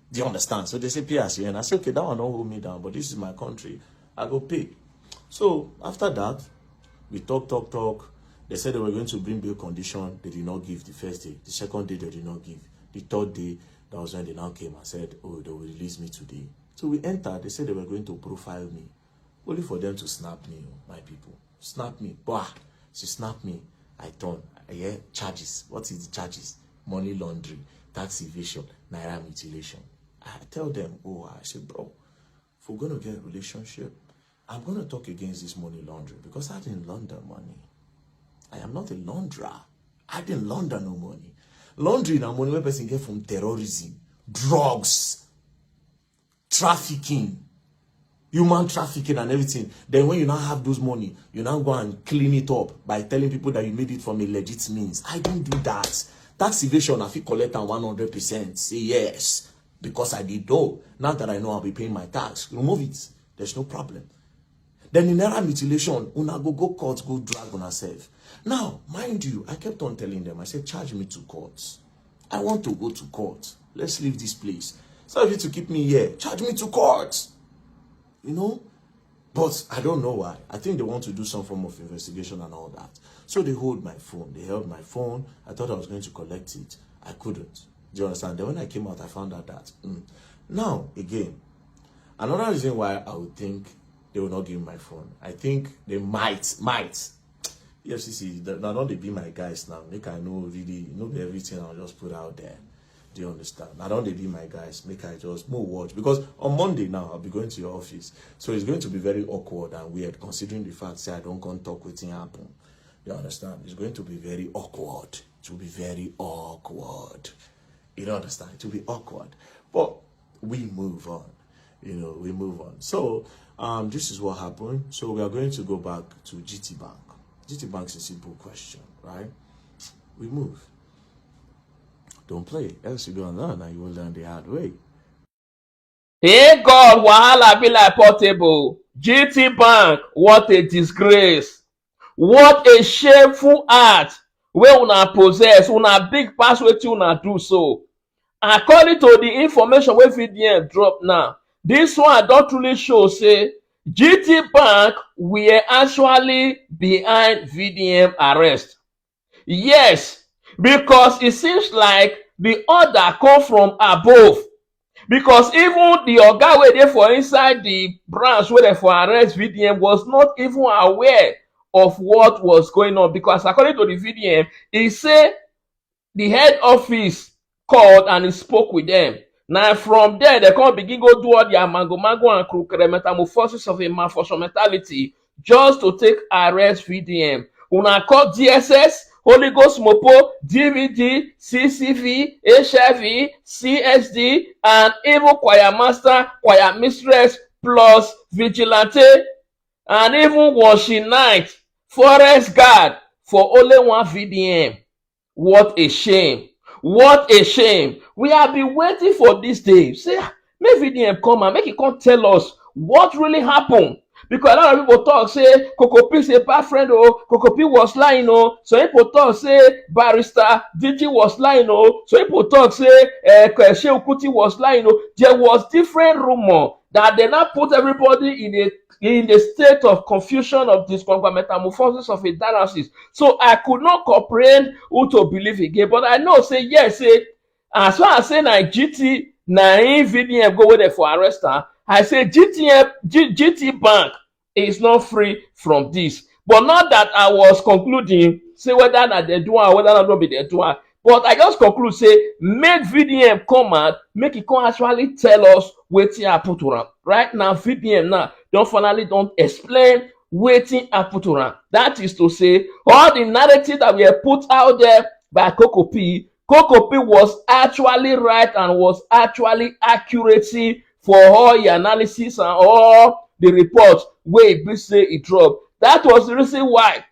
Do you understand? So they say, pay as you. And I say, okay, that one don't hold me down, but this is my country. I go pay. So after that, we talk. They said they were going to bring bail condition. They did not give the first day. The second day, they did not give. The third day, that was when they now came and said, oh, they will release me today. So we entered. They said they were going to profile me. Only for them to snap me, my people. Snap me. Bah! She snapped me. I turn. I hear charges. What is the charges? Money laundering, tax evasion, naira mutilation. I tell them, oh, I say, bro, if we're going to get a relationship, I'm going to talk against this money laundering because I didn't launder money. I am not a launderer. I didn't launder no money. Laundering and money where person get from terrorism, drugs, trafficking. human trafficking and everything. Then when you now have those money, you now go and clean it up by telling people that you made it from a legit means. I don't do that. Tax evasion, I feel collect 100%. Say yes, because I did though. Now that I know I'll be paying my tax, remove it. There's no problem. Then in naira mutilation, una go court, go drag on herself. Now, mind you, I kept on telling them, I said, charge me to court. I want to go to court. Let's leave this place. So if you to keep me here, charge me to court. You know? But I don't know why. I think they want to do some form of investigation and all that. So they hold my phone. They held my phone. I thought I was going to collect it. I couldn't. Do you understand? Then when I came out, I found out that. Now, again, another reason why I would think they will not give me my phone. I think they might. EFCC, now don't they be my guys now. Make I know really, know everything I'll just put out there. Do you understand? Now don't they be my guys. Make I just more watch. Because on Monday now, I'll be going to your office. So it's going to be very awkward and weird considering the fact say I don't come talk with him happen. You understand? It's going to be very awkward. It will be very awkward. You don't understand? It will be awkward. But we move on. You know, we move on. So this is what happened. So we are going to go back to GTBank. GTBank is a simple question, right? We move. Don't play, else you go and learn and you will learn the hard way. Hey God, wahala be like portable. GTBank, what a disgrace. What a shameful act wey una possess, una big pass wetin una do so. According to the information wey VDM drop now, this one don truly show say GTBank were actually behind VDM arrest. Yes, because it seems like the order come from above. Because even the oga wey dey for inside the branch wey dey for arrest VDM was not even aware of what was going on. Because according to the VDM, he say the head office called and he spoke with them. Now from there, they can't begin go do all their mango and crooked metamorphosis of a malfunction mentality just to take arrest VDM. Una call DSS, Holy Ghost Mopo, DVD, CCV, HIV, CSD, and even choir master, choir mistress, plus vigilante, and even washing night, forest guard for only one VDM. What a shame. What a shame. We have been waiting for this day. Say, make VDM come and make it come tell us what really happened. Because a lot of people talk, say, Kokopi is a bad friend, oh, Kokopi was lying, oh. So people talk, say, Barrister DG was lying, oh. So people talk, say, Shehu Kuti was lying, oh. There was different rumor that they now put everybody in a state of confusion, of this metamorphosis of a diagnosis. So I could not comprehend who to believe again. But I know, say, yes, say, as far as say, na GT, na VDM go there for arrest her, I say GTBank is not free from this. But not that I was concluding, say whether that they do or whether not be they do. But I just conclude, say, make VDM come out, make it come actually tell us wetin happen to am. Right now, VDM now don't explain wetin happen to am. That is to say, all the narrative that we have put out there by Kokopi was actually right and was actually accuracy for all the analysis and all the reports wey be say e drop. That was the reason why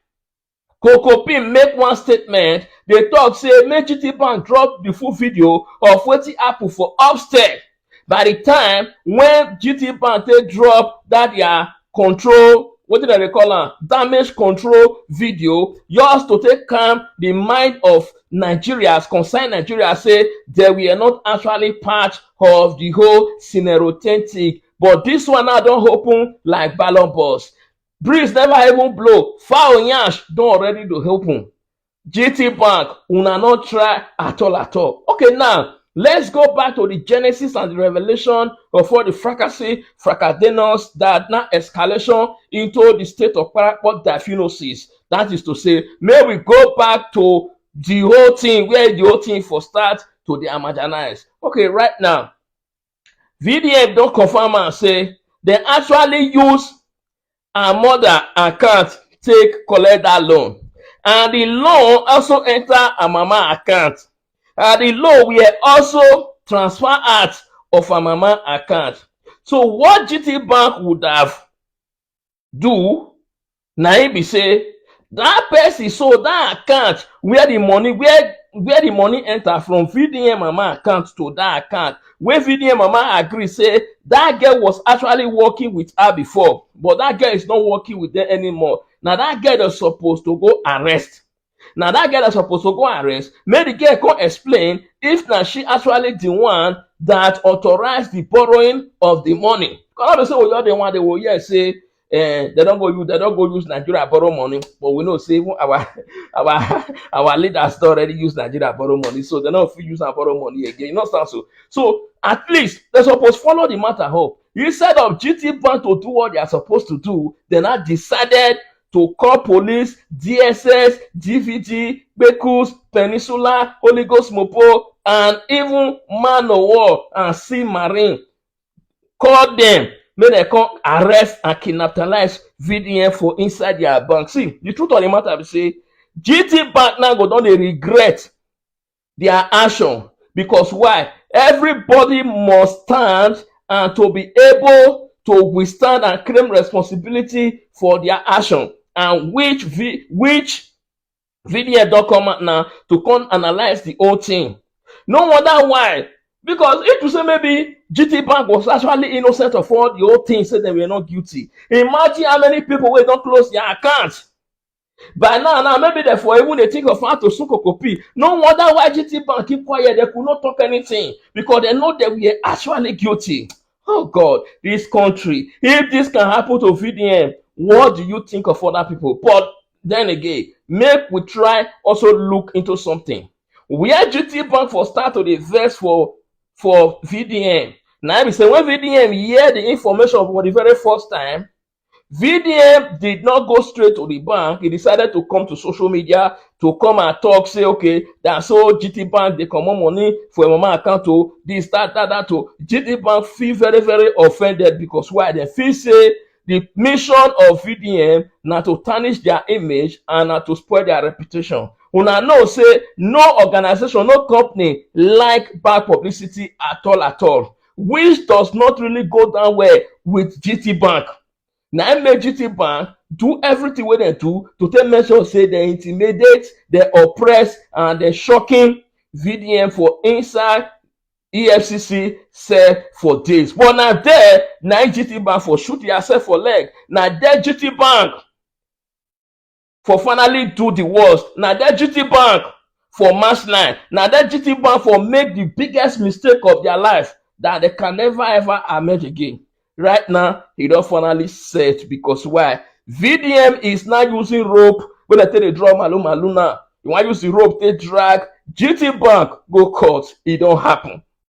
Kokopi make one statement. They talk say make GTBank drop the full video of wetin happen for upstairs. By the time when GTBank take drop that their control, what did they call am, damage control video, just to take calm the mind of Nigerians, concerned Nigeria, say they were not actually part of the whole scenario authentic. But this one now don't open like ballon burst. Breeze never even blow. Foul yansh don't already do open. GTBank una not try at all. Okay, now let's go back to the genesis and the revelation of all the fracasdenos that now escalation into the state of paraport diagnosis. That is to say, may we go back to the whole thing, where the whole thing for start to the imaginize. Okay, right now, VDM don't confirm and say they actually use a mother account take collect that loan. And the loan also enter a mama account. And the loan will also transfer out of a mama account. So what GTBank would have do, na him be say that person, so that account where the money enter from VDM mama account to that account, where VDM mama agree say that girl was actually working with her before, but that girl is not working with them anymore. Now that girl is supposed to go arrest. Now that girl is supposed to go arrest. Make the girl come explain if now she actually the one that authorized the borrowing of the money. Because they say, oh, you're the one they will say they don't go use Nigeria borrow money, but we know say our leaders don't already use Nigeria borrow money, so they don't use and borrow money again. You know so at least they're supposed to follow the matter up. Instead of GTBank to do what they are supposed to do, they now decided to call police, DSS, DVD, Bekus, Peninsula, Holy Ghost Mopo, and even Man of War and Sea Marine. Call them, make them come arrest and kidnapitalize VDM for inside their bank. See, the truth of the matter is say GTBank now go down, they regret their action. Because why? Everybody must stand and to be able to withstand and claim responsibility for their action. And which VDM don't come out now to come analyze the whole thing. No wonder why. Because if you say maybe GTBank was actually innocent of all the whole thing, say they were not guilty. Imagine how many people will don't close their accounts. By now, maybe therefore even they think of how to copy. No wonder why GTBank keep quiet. They could not talk anything because they know that we are actually guilty. Oh God, this country. If this can happen to VDM, what do you think of other people? But then again, make we try also look into something. Where GTBank for start to the verse for VDM. Now we say when VDM hear the information for the very first time, VDM did not go straight to the bank. He decided to come to social media to come and talk, say, okay, that's so GTBank, they come on money for a mama account to this, that, to GTBank feel very, very offended because why? They feel say the mission of VDM not to tarnish their image and not to spoil their reputation. Una know say no organization, no company like bad publicity at all, which does not really go down well with GTBank. Now make GTBank do everything what they do to take measures, say they intimidate, they oppress, and they shocking VDM for inside EFCC cell for days. But now there, now GTBank for shoot yourself for leg. Now there GTBank for finally do the worst. Now that GTBank for mass line. Now that GTBank for make the biggest mistake of their life that they can never ever amend again. Right now, he don't finally set because why? VDM is now using rope. When I tell the draw Maluna, you want to use the rope, they drag GTBank go court. It don't happen.